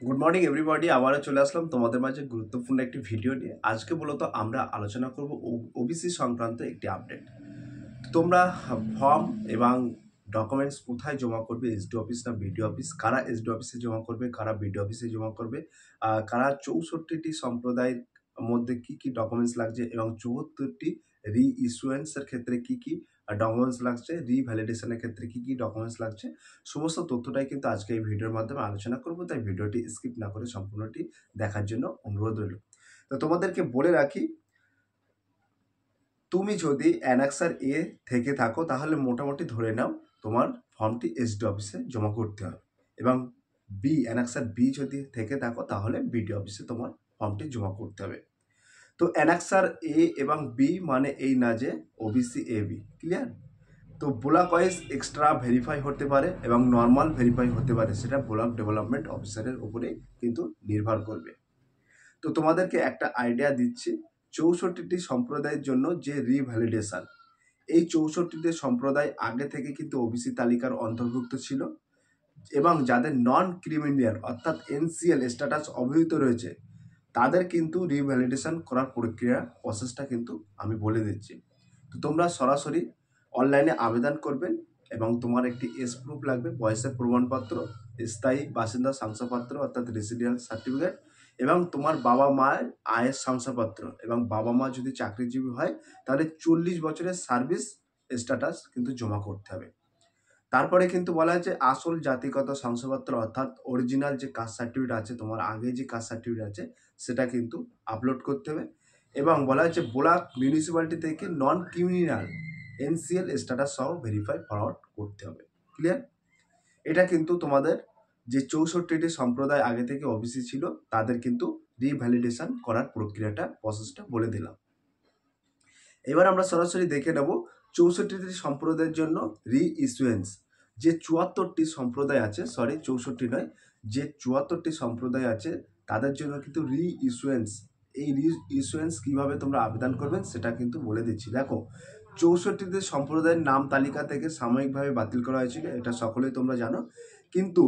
Good morning everybody, আবারও চলে আসলাম তোমাদের মাঝে গুরুত্বপূর্ণ একটি ভিডিও নিয়ে। আজকে মূলত আমরা আলোচনা করব ওবিসি সংক্রান্ত একটি আপডেট। তোমরা ফর্ম এবং ডকুমেন্টস কোথায় জমা করবে, এসডি অফিস না বিডিও অফিস, কারা এসডি অফিসে জমা করবে, কারা বিডিও অফিসে জমা করবে, কারা 64টি সম্প্রদায়ের মধ্যে কি কি ডকুমেন্টস লাগছে এবং 74টি রি ইস্যুয়েন্সের ক্ষেত্রে কি কি ডকুমেন্টস লাগছে, রিভ্যালিডেশনের ক্ষেত্রে কি কি ডকুমেন্টস লাগছে, সমস্ত তথ্যটাই কিন্তু আজকে এই ভিডিওর মাধ্যমে আলোচনা করব। তাই ভিডিওটি স্কিপ না করে সম্পূর্ণটি দেখার জন্য অনুরোধ রইল। তো তোমাদেরকে বলে রাখি, তুমি যদি অ্যানেক্সার এ থেকে থাকো তাহলে মোটামুটি ধরে নাও তোমার ফর্মটি এসডি অফিসে জমা করতে হবে, এবং বি অ্যানেক্সার বি যদি থেকে থাকো তাহলে বিডি অফিসে তোমার ফর্মটি জমা করতে হবে। তো অ্যানেক্সার এ এবং বি মানে এই না যে ওবিসি এ বি, ক্লিয়ার? তো ব্লক ওয়াইজ এক্সট্রা ভেরিফাই হতে পারে এবং নর্মাল ভেরিফাই হতে পারে, সেটা ব্লক ডেভেলপমেন্ট অফিসারের উপরে কিন্তু নির্ভর করবে। তো তোমাদেরকে একটা আইডিয়া দিচ্ছি, 64টি সম্প্রদায়ের জন্য যে রিভ্যালিডেশন, এই 64টি সম্প্রদায় আগে থেকে কিন্তু ওবিসি তালিকার অন্তর্ভুক্ত ছিল, এবং যাদের নন ক্রিমিনাল অর্থাৎ এনসিএল স্ট্যাটাস অবহিত রয়েছে তাদের কিন্তু রিভ্যালিডেশন করার প্রক্রিয়া প্রসেসটা কিন্তু আমি বলে দিচ্ছি। তো তোমরা সরাসরি অনলাইনে আবেদন করবেন এবং তোমার একটি এস প্রুফ লাগবে, বয়সের প্রমাণপত্র, স্থায়ী বাসিন্দা শংসাপত্র অর্থাৎ রেসিডেন্স সার্টিফিকেট, এবং তোমার বাবা মায়ের আয়ের শংসাপত্র, এবং বাবা মা যদি চাকরিজীবী হয় তাহলে 40 বছরের সার্ভিস স্ট্যাটাস কিন্তু জমা করতে হবে। তারপরে কিন্তু বলা হয়েছে আসল জাতিগত শংসাপত্র অর্থাৎ অরিজিনাল যে কাস্ট সার্টিফিকেট আছে, তোমার আগে যে কাস্ট সার্টিফিকেট আছে সেটা কিন্তু আপলোড করতে হবে। এবং বলা হয়েছে ব্লক মিউনিসিপ্যালিটি থেকে নন ক্রিমিনাল এনসিএল স্ট্যাটাস সহ ভেরিফাই ফরওয়ার্ড করতে হবে, ক্লিয়ার? এটা কিন্তু তোমাদের যে 64টি সম্প্রদায় আগে থেকে ওবিসি ছিল তাদের কিন্তু রিভ্যালিডেশন করার প্রক্রিয়াটা প্রসেসটা বলে দিলাম। এবার আমরা সরাসরি দেখে নেব 64টি সম্প্রদায়ের জন্য রি ইস্যুয়েন্স। যে 74টি সম্প্রদায় আছে, সরি 64 নয়, যে 74টি সম্প্রদায় আছে তাদের জন্য কিন্তু রি ইস্যুয়েন্স, এই রি ইস্যুয়েন্স কীভাবে তোমরা আবেদন করবেন সেটা কিন্তু বলে দিচ্ছি। দেখো, 64টি সম্প্রদায়ের নাম তালিকা থেকে সাময়িকভাবে বাতিল করা হয়েছিল, এটা সকলেই তোমরা জানো, কিন্তু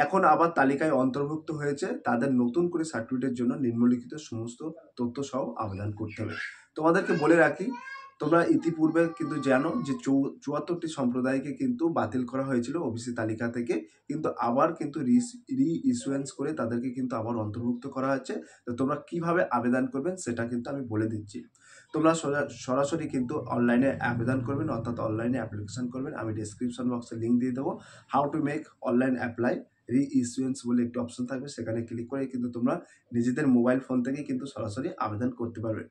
এখন আবার তালিকায় অন্তর্ভুক্ত হয়েছে। তাদের নতুন করে সার্টিফিকেটের জন্য নিম্নলিখিত সমস্ত তথ্য সহ আবেদন করতে হবে। তোমাদেরকে বলে রাখি, তোমরা ইতিপূর্বে কিন্তু জানো যে 74টি সম্প্রদায়কে কিন্তু বাতিল করা হয়েছিল ওবিসি তালিকা থেকে, কিন্তু আবার কিন্তু রি ইস্যুয়েন্স করে তাদেরকে কিন্তু আবার অন্তর্ভুক্ত করা হচ্ছে। তো তোমরা কিভাবে আবেদন করবেন সেটা কিন্তু আমি বলে দিচ্ছি। তোমরা সরাসরি কিন্তু অনলাইনে আবেদন করবেন, অর্থাৎ অনলাইনে অ্যাপ্লিকেশন করবেন। আমি ডিসক্রিপশন বক্সে লিঙ্ক দিয়ে দেবো, how to make online apply রি ইস্যুয়েন্স বলে একটি অপশন থাকবে, সেখানে ক্লিক করে কিন্তু তোমরা নিজেদের মোবাইল ফোন থেকে কিন্তু সরাসরি আবেদন করতে পারবে।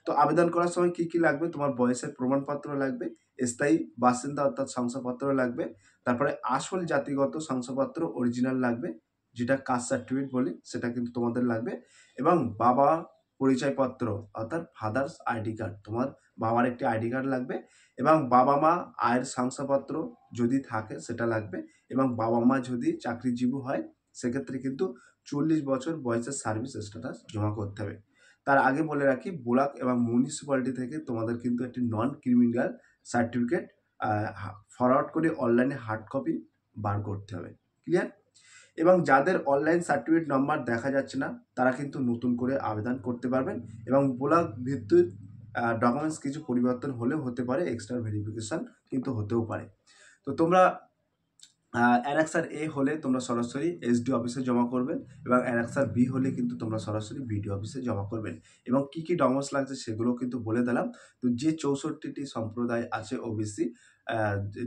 তো আবেদন করার সময় কি কি লাগবে, তোমার বয়সের প্রমাণপত্র লাগবে, স্থায়ী বাসিন্দা অর্থাৎ শংসাপত্র লাগবে, তারপরে আসল জাতিগত শংসাপত্র অরিজিনাল লাগবে, যেটা কাস্ট সার্টিফিকেট বলি সেটা কিন্তু তোমাদের লাগবে, এবং বাবা পরিচয়পত্র অর্থাৎ ফাদার্স আইডি কার্ড, তোমার বাবার একটি আইডি কার্ড লাগবে, এবং বাবা মা আয়ের শংসাপত্র যদি থাকে সেটা লাগবে, এবং বাবা মা যদি চাকরিজীবী হয় সেক্ষেত্রে কিন্তু 40 বছর বয়সের সার্ভিস স্ট্যাটাস জমা করতে হবে। তার আগে বলে রাখি, ব্লক এবং মিউনিসিপ্যালিটি থেকে তোমাদের কিন্তু একটি নন ক্রিমিনাল সার্টিফিকেট ফরওয়ার্ড করে অনলাইনে হার্ড কপি বার করতে হবে, ক্লিয়ার? এবং যাদের অনলাইন সার্টিফিকেট নাম্বার দেখা যাচ্ছে না তারা কিন্তু নতুন করে আবেদন করতে পারবেন, এবং ব্লক ভিত্তিক ডকুমেন্টস কিছু পরিবর্তন হলেও হতে পারে, এক্সট্রা ভেরিফিকেশন কিন্তু হতেও পারে। তো তোমরা অ্যানেক্সার এ হলে তোমরা সরাসরি এসডি অফিসে জমা করবেন, এবং অ্যানেক্সার বি হলে কিন্তু তোমরা সরাসরি বিডিও অফিসে জমা করবেন। এবং কি কি ডকুমেন্টস লাগছে সেগুলো কিন্তু বলে দিলাম। তো যে 64টি সম্প্রদায় আছে ওবিসি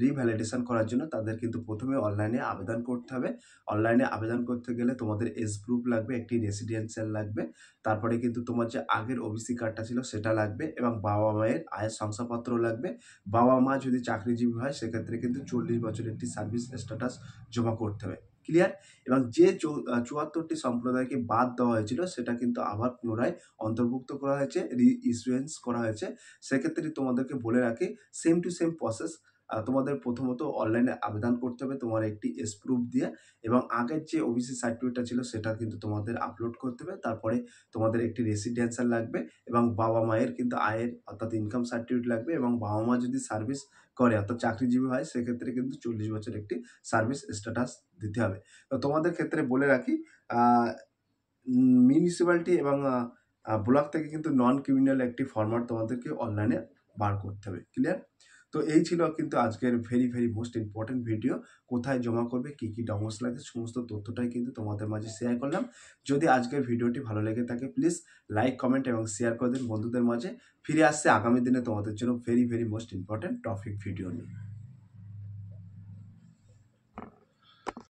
রিভ্যালিডেশন করার জন্য তাদের কিন্তু প্রথমে অনলাইনে আবেদন করতে হবে। অনলাইনে আবেদন করতে গেলে তোমাদের এস প্রুফ লাগবে, একটি রেসিডেন্সিয়াল লাগবে, তারপরে কিন্তু তোমার যে আগের ওবিসি কার্ডটা ছিল সেটা লাগবে, এবং বাবা মায়ের আয়ের শংসাপত্র লাগবে। বাবা মা যদি চাকরিজীবী হয় সেক্ষেত্রে কিন্তু 40 বছরের একটি সার্ভিস স্ট্যাটাস জমা করতে হবে, ক্লিয়ার? এবং যে 74টি সম্প্রদায়কে বাদ দেওয়া হয়েছিল সেটা কিন্তু আবার পুনরায় অন্তর্ভুক্ত করা হয়েছে, রি ইস্যুয়েন্স করা হয়েছে। সেক্ষেত্রে তোমাদেরকে বলে রাখি, সেম টু সেম প্রসেস তোমাদের প্রথমত অনলাইনে আবেদন করতে হবে তোমার একটি এস প্রুফ দিয়ে, এবং আগের যে ওবিসি সার্টিফিকেটটা ছিল সেটা কিন্তু তোমাদের আপলোড করতে হবে। তারপরে তোমাদের একটি রেসিডেন্সিয়াল লাগবে এবং বাবা মায়ের কিন্তু আয়ের অর্থাৎ ইনকাম সার্টিফিকেট লাগবে, এবং বাবা মা যদি সার্ভিস করে অর্থাৎ চাকরিজীবী হয় সেক্ষেত্রে কিন্তু 40 বছর একটি সার্ভিস স্ট্যাটাস দিতে হবে। তো তোমাদের ক্ষেত্রে বলে রাখি, মিউনিসিপ্যালিটি এবং ব্লক থেকে কিন্তু নন ক্রিমিনাল একটি ফরম্যাট তোমাদেরকে অনলাইনে বার করতে হবে। ক্লিয়ার? তো এই ছিল কিন্তু আজকের ভেরি মোস্ট ইম্পর্টেন্ট ভিডিও। কোথায় জমা করবে, কী কী ডকুমেন্টস লাগে, সমস্ত তথ্যটাই কিন্তু তোমাদের মাঝে শেয়ার করলাম। যদি আজকের ভিডিওটি ভালো লেগে থাকে প্লিজ লাইক, কমেন্ট এবং শেয়ার করে দিন বন্ধুদের মাঝে। ফিরে আসছে আগামী দিনে তোমাদের জন্য very most important topic video নিয়ে।